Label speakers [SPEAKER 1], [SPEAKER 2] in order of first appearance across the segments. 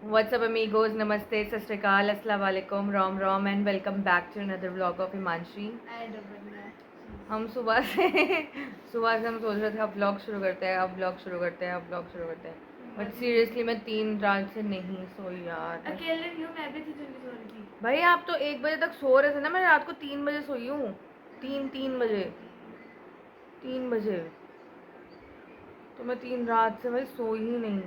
[SPEAKER 1] What's up amigos, namaste, sat sri akal, assalamu alaikum, rom rom and welcome back to another vlog of Himanshi. हम सुबह से हम सोच रहे थे अब व्लॉग शुरू करते हैं, अब व्लॉग शुरू करते हैं, अब व्लॉग शुरू करते हैं, बट सीरियसली मैं 3 रात से नहीं सोई यार।
[SPEAKER 2] अकेले नहीं हूँ, मैं भी तो जल्दी सो रही थी।
[SPEAKER 1] भाई आप तो 1 बजे तक सो रहे थे ना, मैं रात को 3 बजे सोई हूँ। 3 बजे 3 बजे तो मैं 3 रात से भाई सोई ही नहीं,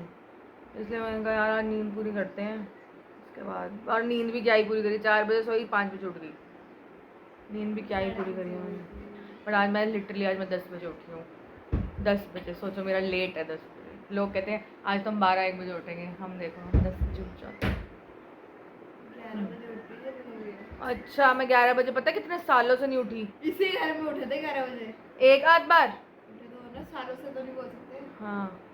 [SPEAKER 1] इसलिए मैंने कहा यार नींद पूरी करते हैं उसके बाद। और नींद भी क्या ही पूरी करी, 4 बजे सोई 5 बजे उठ गई। नींद भी क्या ही पूरी करी है मैंने। पर आज मैं लिटरली आज मैं 10 बजे उठी हूँ। 10 बजे सोचो, मेरा लेट है 10 बजे। लोग कहते हैं आज तो हम 12-1 बजे उठेंगे, हम देखो हम 10 बजे उठ जाते हैं।
[SPEAKER 2] 11 बजे उठती है तो
[SPEAKER 1] अच्छा मैं 11 बजे पता है कितने सालों से नहीं उठी।
[SPEAKER 2] इसी घर में उठे थे 11 बजे।
[SPEAKER 1] एक आध बार
[SPEAKER 2] उठे तो ना, सालों से तो नहीं बोल सकते।
[SPEAKER 1] हाँ।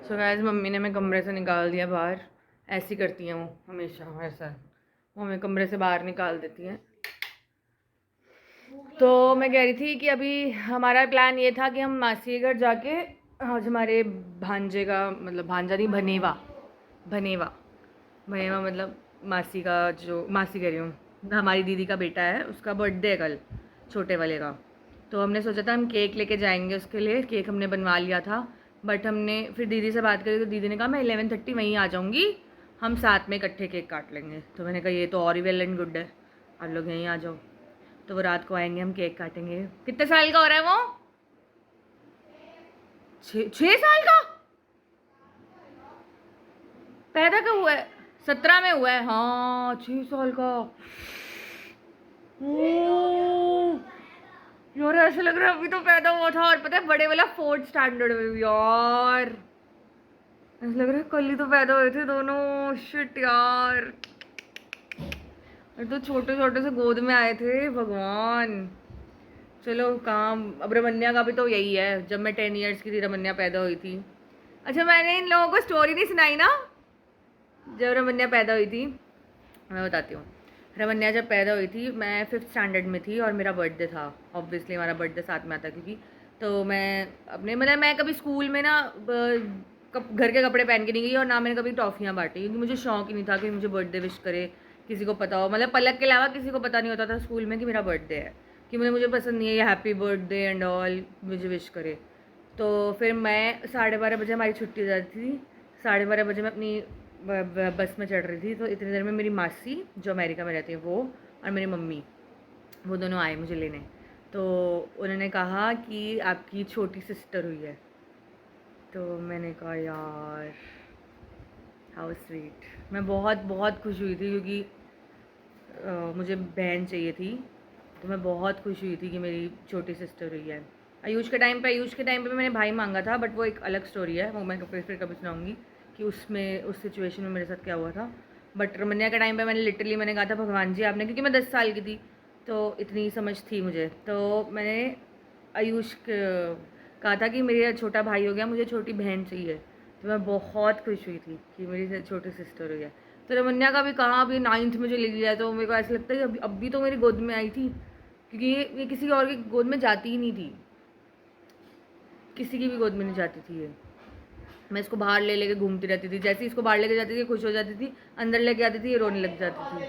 [SPEAKER 1] सो गाइस मम्मी ने हमें कमरे से निकाल दिया बाहर। ऐसी करती हैं वो हमेशा हमारे साथ, वो हमें कमरे से बाहर निकाल देती हैं। तो मैं कह रही थी कि अभी हमारा प्लान ये था कि हम मासी के घर जाके आज हमारे भांजे का, मतलब भांजा नहीं, भनेवा भनेवा भनेवा मतलब मासी का, जो मासी कह रही हूँ, हमारी दीदी का बेटा है, उसका बर्थडे है कल, छोटे वाले का। तो हमने सोचा था हम केक लेके जाएंगे उसके लिए। केक हमने बनवा लिया था, बट हमने फिर दीदी से बात करी तो दीदी ने कहा मैं 11:30 वहीं आ जाऊँगी, हम साथ में इकट्ठे केक काट लेंगे। तो मैंने कहा ये तो और ही वेल एंड गुड है, आप लोग यहीं आ जाओ। तो वो रात को आएंगे, हम केक काटेंगे। कितने साल का हो रहा है वो? 6 साल का? पैदा कब हुआ है? 17 में हुआ है। हाँ 6 साल का। यार ऐसे लग रहा है अभी तो पैदा हुआ था। और पता है बड़े वाला 4th स्टैंडर्ड में यार, ऐसा लग रहा है कल ही तो पैदा हुए थे दोनों। शिट यार, और तो छोटे छोटे से गोद में आए थे, भगवान। चलो काम, अब रमन्या का भी तो यही है, जब मैं 10 इयर्स की थी रमन्या पैदा हुई थी। अच्छा मैंने इन लोगों को स्टोरी नहीं सुनाई ना, जब रमन्या पैदा हुई थी। मैं बताती हूँ, रमन्या जब पैदा हुई थी मैं 5th स्टैंडर्ड में थी और मेरा बर्थडे था। ऑब्वियसली हमारा बर्थडे साथ में आता क्योंकि, तो मैं अपने मतलब मैं कभी स्कूल में ना घर के कपड़े पहन के नहीं गई, और ना मैंने कभी टॉफ़ियाँ बांटी, क्योंकि मुझे शौक ही नहीं था कि मुझे बर्थडे विश करे किसी को पता हो। मतलब पलक के अलावा किसी को पता नहीं होता था स्कूल में कि मेरा बर्थडे है, कि मुझे पसंद नहीं है ये हैप्पी बर्थडे एंड ऑल मुझे विश करे। तो फिर मैं 12:30 बजे हमारी छुट्टी हो जाती थी, 12:30 बजे मैं अपनी बस में चढ़ रही थी। तो इतनी देर में मेरी मासी जो अमेरिका में रहती है वो, और मेरी मम्मी, वो दोनों आए मुझे लेने। तो उन्होंने कहा कि आपकी छोटी सिस्टर हुई है। तो मैंने कहा यार हाउ स्वीट। मैं बहुत बहुत खुश हुई थी क्योंकि मुझे बहन चाहिए थी, तो मैं बहुत खुश हुई थी कि मेरी छोटी सिस्टर हुई है। आयुष के टाइम पे मैंने भाई मांगा था, बट वो एक अलग स्टोरी है, वो मैं फिर कभी सुनाऊंगी कि उसमें उस सिचुएशन में मेरे साथ क्या हुआ था। बट रमन्या के टाइम पे मैंने कहा था भगवान जी आपने, क्योंकि मैं 10 साल की थी तो इतनी समझ थी मुझे, तो मैंने आयुष कहा था कि मेरा छोटा भाई हो गया, मुझे छोटी बहन चाहिए। तो मैं बहुत खुश हुई थी कि मेरी छोटी सिस्टर हुई है। तो रमन्या का भी कहा अभी 9th में चली गई है, तो मेरे को ऐसा लगता है कि अभी तो मेरी गोद में आई थी, क्योंकि ये किसी और की गोद में जाती ही नहीं थी, किसी की भी गोद में नहीं जाती थी ये। मैं इसको बाहर ले लेके घूमती रहती थी, जैसे ही इसको बाहर लेके जाती थी खुश हो जाती थी, अंदर लेके आती थी ये रोने लग जाती थी।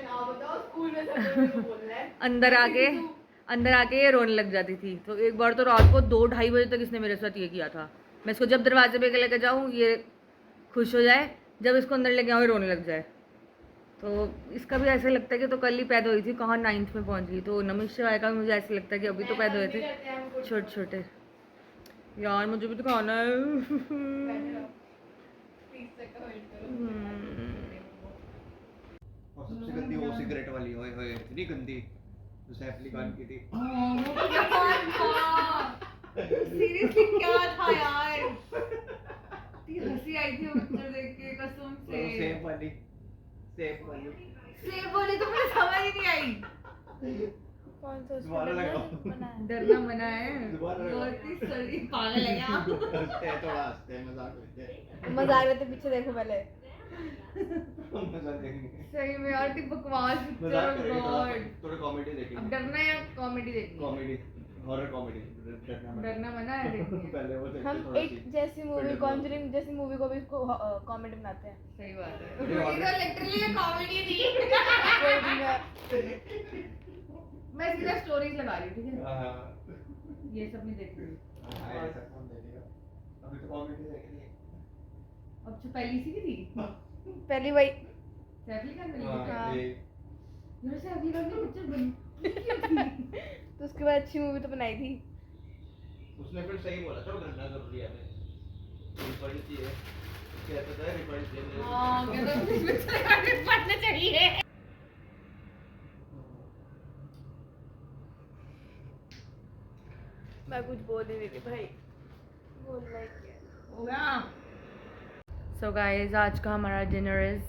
[SPEAKER 1] अंदर आके ये रोने लग जाती थी। तो एक बार तो रात को 2-2:30 बजे तक इसने मेरे साथ ये किया था। मैं इसको जब दरवाजे पे लेके जाऊँ ये खुश हो जाए, जब इसको अंदर लेके आऊँ ये रोने लग जाए। तो इसका भी ऐसा लगता है कि तो कल ही पैदा हुई थी, कहाँ 9th में पहुँच गई। तो नमित शिवाय का भी मुझे ऐसा लगता है कि अभी तो पैदा हुए थे छोटे छोटे। यार मुझे भी तो खाना है।
[SPEAKER 3] और सबसे गंदी वो सिगरेट वाली, ओए होए इतनी गंदी जो सैफ अली खान की थी।
[SPEAKER 1] सीरियसली क्या था यार, इतनी हंसी आई थी वो पिक्चर देख के कसम से।
[SPEAKER 3] सेब वाली
[SPEAKER 1] सेब वाली तो मुझे समझ ही नहीं आई।
[SPEAKER 2] कौन सा
[SPEAKER 3] दोबारा लगाओ।
[SPEAKER 1] डरना मना है,
[SPEAKER 3] दोबारा लगाओ।
[SPEAKER 1] बहुत ही सड़ी पागल है आप।
[SPEAKER 3] हंसते हैं, थोड़ा हंसते हैं, मजाक करते हैं।
[SPEAKER 2] मजाक लेते पीछे देखो पहले।
[SPEAKER 3] मजाक देखेंगे,
[SPEAKER 1] सही में यार की बकवास
[SPEAKER 3] मजाक
[SPEAKER 1] पिक्चर,
[SPEAKER 3] करेंगे,
[SPEAKER 1] गॉड।
[SPEAKER 3] थोड़ा कॉमेडी
[SPEAKER 1] अब
[SPEAKER 3] देखेंगे।
[SPEAKER 1] डरना या कॉमेडी देखनी?
[SPEAKER 3] कॉमेडी हॉरर कॉमेडी
[SPEAKER 1] डरना मना है देखिए।
[SPEAKER 3] पहले वो देखते
[SPEAKER 2] हम
[SPEAKER 3] थोड़ा
[SPEAKER 2] एक
[SPEAKER 3] सी
[SPEAKER 2] जैसी मूवी
[SPEAKER 3] filter
[SPEAKER 2] कॉन्जरिंग जैसी मूवी को भी कॉमेडी बनाते हैं।
[SPEAKER 1] सही बात है।
[SPEAKER 3] ये horror-
[SPEAKER 1] लिटरली कॉमेडी थी।
[SPEAKER 2] कोई भी मैं
[SPEAKER 1] मैं सीधा स्टोरीज लगा रही हूँ, ठीक है?
[SPEAKER 3] हाँ,
[SPEAKER 1] ये सब नहीं देख रही।
[SPEAKER 3] हाँ, ये सब कौन देखेगा? अभी तो कॉमेडी देख रही है।
[SPEAKER 1] अब जो पहली सी थी
[SPEAKER 2] पहली वही
[SPEAKER 1] सैफली खान मिली
[SPEAKER 3] हाँ,
[SPEAKER 1] थी।
[SPEAKER 3] ये
[SPEAKER 1] यार सैफली खान की पिक्चर बनी
[SPEAKER 2] तो उसके बाद अच्छी मूवी तो बनाई थी।
[SPEAKER 3] उसने फिर सही बोला था, वो करना जरूरी है हमें। रिफंड चाहिए। कहता था रिफंड चाहिए।
[SPEAKER 1] हाँ कहता है इस पिक्चर का पढ़ना चाहिए।
[SPEAKER 2] मैं कुछ बोल ही नहीं रही भाई, बोलना ही क्या है।
[SPEAKER 1] हो गया। सो गाइस आज का हमारा डिनर इज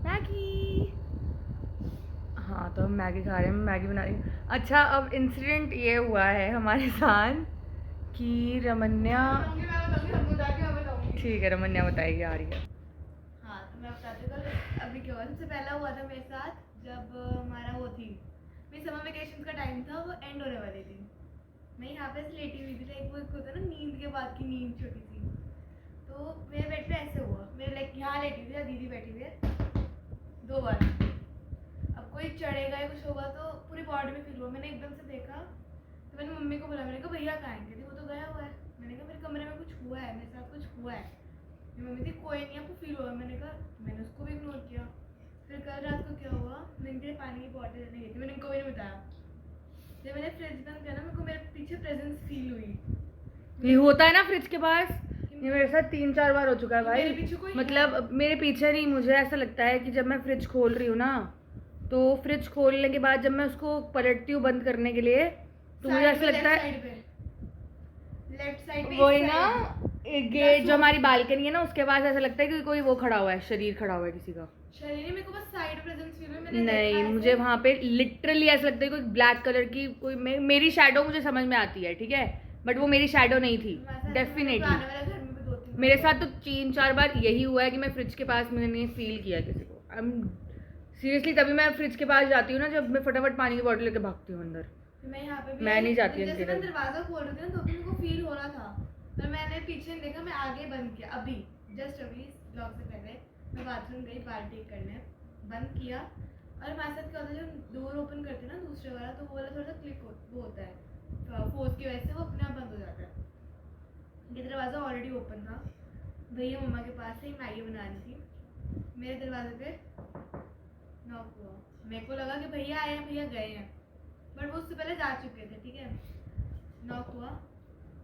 [SPEAKER 1] मैगी। हाँ तो हम मैगी खा रहे हैं, मैं मैगी बना रही हूँ। अच्छा अब इंसिडेंट ये हुआ है हमारे साथ कि रमन्या, ठीक है रमन्या बताएगी आ रही है।
[SPEAKER 2] हाँ तो मैं बताती हूँ कल अभी क्या हुआ। सबसे पहला हुआ था मेरे साथ जब हमारा वो थी, मेरी समर वेकेशन का टाइम था, वो एंड होने वाली थी। मैं यहाँ पे लेटी हुई थी, लाइक वो एक होता है ना नींद के बाद की नींद छोटी सी। तो मेरे बेड पे ऐसे हुआ, मेरे लाइक यहाँ लेटी हुई है, दीदी बैठी हुई है 2 बार। अब कोई चढ़ेगा या कुछ होगा तो पूरी बॉडी में फील हुआ। मैंने एकदम से देखा तो मैंने मम्मी को बोला, मैंने कहा भैया कहाँ हैं? कहती वो तो गया हुआ है। मैंने कहा मेरे कमरे में कुछ हुआ है, मेरे साथ कुछ हुआ है। मेरी मम्मी थी कोई नहीं आपको फील हुआ। मैंने कहा, मैंने उसको भी इग्नोर किया। फिर कल रात को क्या हुआ, मैं इनके लिए पानी की बॉटल लेने गई थी, मैंने इनको भी नहीं बताया। जब मैंने फ्रिज बंद किया ना, मेरे को मेरे पीछे प्रेजेंस फील हुई।
[SPEAKER 1] ये होता है ना फ्रिज के पास, ये मेरे साथ 3-4 बार हो चुका है भाई।
[SPEAKER 2] मेरे पीछे कोई
[SPEAKER 1] मतलब मेरे पीछे नहीं, मुझे ऐसा लगता है कि जब मैं फ्रिज खोल रही हूँ ना, तो फ्रिज खोलने के बाद जब मैं उसको पलटती हूँ बंद करने के लिए, तो मुझे ऐसा लगता है
[SPEAKER 2] लेफ्ट साइड पे
[SPEAKER 1] वही ना गेट जो हमारी बालकनी है ना, उसके पास ऐसा लगता है कि कोई वो खड़ा हुआ है, शरीर खड़ा हुआ है किसी का।
[SPEAKER 2] शरीर ही, मेरे को बस साइड प्रेजेंस फील हुई। मैंने
[SPEAKER 1] नहीं
[SPEAKER 2] देखा
[SPEAKER 1] मुझे
[SPEAKER 2] ऐसे।
[SPEAKER 1] वहाँ पे लिटरली ऐसा लगता है कोई ब्लैक कलर की कोई मेरी शैडो मुझे समझ में आती है, ठीक है, बट वो मेरी शैडो नहीं थी डेफिनेटली।
[SPEAKER 2] पुराने वाले घर में भी 2-3
[SPEAKER 1] मेरे साथ तो 3-4 बार यही हुआ है कि मैं फ्रिज के पास मैंने फील किया किसी को। आई एम सीरियसली, तभी मैं फ्रिज के पास जाती हूँ ना, जब मैं फटाफट पानी की बोतल लेके भागती हूँ अंदर।
[SPEAKER 2] मैं यहाँ पे भी
[SPEAKER 1] मैं नहीं जाती
[SPEAKER 2] जैसे
[SPEAKER 1] इनके
[SPEAKER 2] मैं
[SPEAKER 1] घर।
[SPEAKER 2] दरवाजा खोल रही थी ना, तो भी मेरे को फील हो रहा था, पर मैंने पीछे नहीं देखा, मैं आगे बंद किया। अभी जस्ट अभी ब्लॉग से पहले मैं बाथरूम गई बाल्टी करने, बंद किया। और हमारे साथ क्या होता है, जब डोर ओपन करते हैं ना दूसरे वाला, तो वो वाला थोड़ा सा क्लिक वो होता है, फोर्स की वजह से वो अपने आप बंद हो जाता है। ये दरवाज़ा ऑलरेडी ओपन था, भैया मम्मा के पास से ही मैगी बना रही थी। मेरे दरवाजे पे नॉक हुआ, मेरे को लगा कि भैया आए हैं, भैया गए हैं, बट वो उससे पहले जा चुके थे, ठीक है। नॉक हुआ,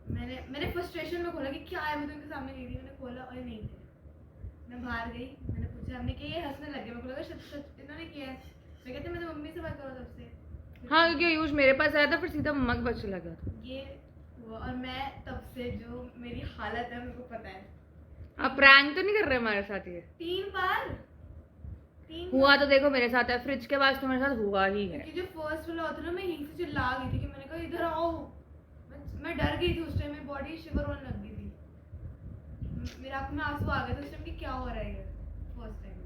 [SPEAKER 2] मैंने फ्रस्ट्रेशन में खोला कि क्या है, मैं तो उनके सामने गई थी, मैंने खोला और ये नहीं थे। मैं बाहर गई, मैंने पूछा, हमने कि ये हंसने लगे, मेरे को लगा सच इन्होंने किया है। मैं कहती मैं तो मम्मी से बात करो तब से।
[SPEAKER 1] हाँ क्योंकि यूज मेरे पास आया था, फिर सीधा मम्मा के पास चला गया था।
[SPEAKER 2] ये हुआ, और मैं तब से जो मेरी हालत है मेरे को पता है।
[SPEAKER 1] आप प्रैंक तो नहीं कर रहे हमारे साथ? ये
[SPEAKER 2] 3 बार
[SPEAKER 1] हुआ तो देखो मेरे साथ है, फ्रिज के पास तो मेरे साथ हुआ ही है।
[SPEAKER 2] क्योंकि जो फर्स्ट वाला होता है ना, मैं यहीं से चिल्ला गई थी कि मैंने कहा इधर आओ। मैं डर गई थी उस टाइम, मेरी बॉडी शिवर होने लग गई थी, मेरे आंख में आंसू आ गए थे उस टाइम कि क्या हो रहा है ये। फर्स्ट टाइम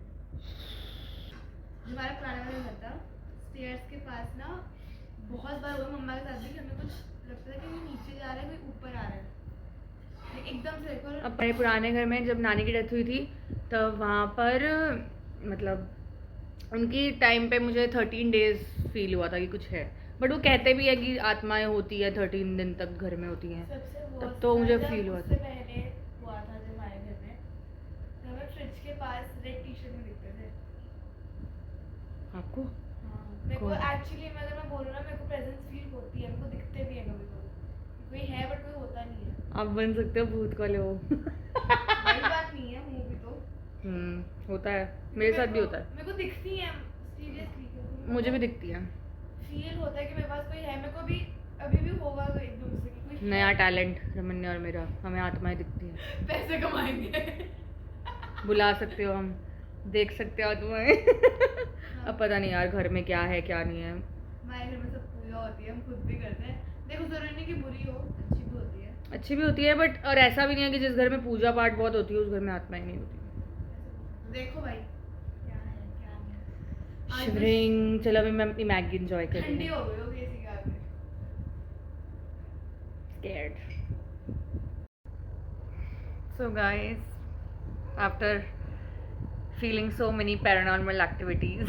[SPEAKER 2] हमारा पुराना वाला घर था, स्टेयर्स के पास ना बहुत बार हुआ मम्मा के साथ भी, कि हमें कुछ लगता था कि कोई नीचे जा रहा है, कोई ऊपर आ रहा है, एकदम से देखो।
[SPEAKER 1] अब मेरे पुराने घर में जब नानी की डेथ हुई थी, तब वहाँ पर मतलब उनकी टाइम पे मुझे 13 डेज फील हुआ था कि कुछ है, बट वो कहते भी है कि आत्माएं होती है 13 दिन तक घर में होती हैं।
[SPEAKER 2] सबसे
[SPEAKER 1] तब
[SPEAKER 2] worst
[SPEAKER 1] तो मुझे
[SPEAKER 2] था जब
[SPEAKER 1] फील हुआ
[SPEAKER 2] उससे
[SPEAKER 1] था।
[SPEAKER 2] पहले हुआ था जब हमारे घर में, तो हमें फ्रिज के पास रेड टी-शर्ट में दिखते थे।
[SPEAKER 1] आपको
[SPEAKER 2] हाँ, मेरे को
[SPEAKER 1] कौन?
[SPEAKER 2] एक्चुअली अगर मैं बोलूँ ना, मेरे को प्रेजेंस फील होती है, मेरे को दिखते भी है कभी कभी, कोई है बट कोई होता नहीं है।
[SPEAKER 1] आप बन सकते हो भूत वाले हो।
[SPEAKER 2] वही बात नहीं है, हूँ भी तो।
[SPEAKER 1] होता है, मेरे साथ भी होता है,
[SPEAKER 2] मेरे को दिखती है सीरियसली,
[SPEAKER 1] मुझे भी दिखती है।
[SPEAKER 2] फील होता है कि मेरे पास कोई है। मेरे को भी अभी भी होगा तो एकदम से कि कोई है।
[SPEAKER 1] नया टैलेंट रमन्या और मेरा, हमें आत्माएं दिखती हैं।
[SPEAKER 2] पैसे कमाएंगे।
[SPEAKER 1] बुला सकते हो, हम देख सकते हो आत्माएं। अब पता नहीं यार घर में क्या है क्या नहीं है।
[SPEAKER 2] हमारे घर में सब पूजा होती है, हम खुद भी करते हैं। देखो जरूरी नहीं कि बुरी हो, अच्छी भी होती है।
[SPEAKER 1] अच्छी भी होती है, बट और ऐसा भी नहीं है कि जिस घर में पूजा पाठ बहुत होती है उस घर में आत्माएं नहीं होती।
[SPEAKER 2] देखो भाई क्या है क्या नहीं। आज
[SPEAKER 1] शिवरिंग। चलो अभी मैं अपनी मैगी एंजॉय कर रही
[SPEAKER 2] ठंडी
[SPEAKER 1] हूँ।
[SPEAKER 2] हो गई होगी इसी बात में।
[SPEAKER 1] scared. So guys, after feeling so many paranormal activities